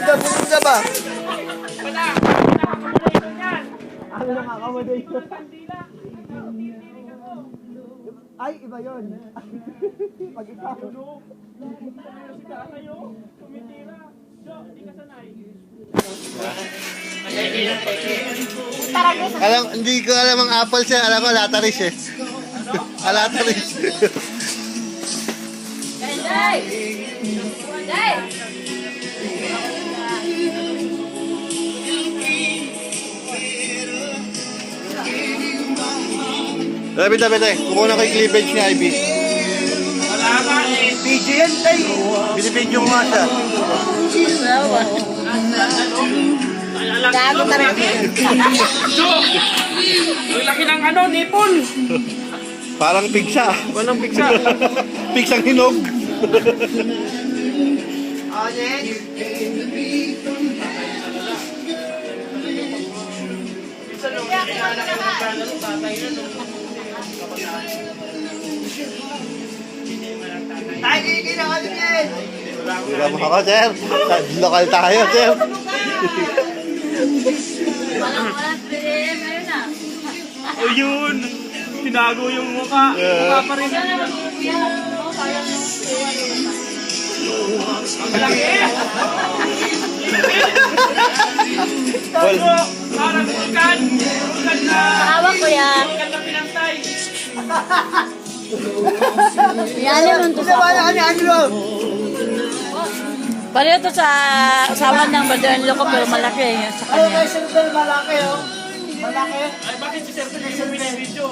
Bumunda ba? Wala. Nakakamulation yan. Ano nakakamuday ko? Kandila. Ay, iba yun. Pag ikaw. Si tatayo. Tumitira. Jo, di ka sanay. Hindi ko alam ang apple siya. Alam ko, lataris eh. Lataris. Day! Day! Dabi, kukunan ko yung cleavage ni Ivy. Wala ka eh. PG yan, tay. Binibidyo ko nga siya. Gago ka rin. Jo! Ang laki ng ano, nipon. Parang pigsa. Walang pigsa. Pigsang hinog. Tay, kailangan nyo yan. Diba mo ako, sir? Lokal tayo, sir. Walang pwede. Meron na. O yun. Tinago yung mukha. Mukha pa rin. Malaki. Well, Parang vulkan. Vulkan na. Hawak ko yan. Vulkan na pinantay. Iyalim nun to sa Wala ka niya, ano? Pareho to sa asawa ng brother-in-law ko pero malaki sa Ano kanya. kayo, sir, malaki, oh. Malaki. Ay, bakit si Sir Pinay sa video?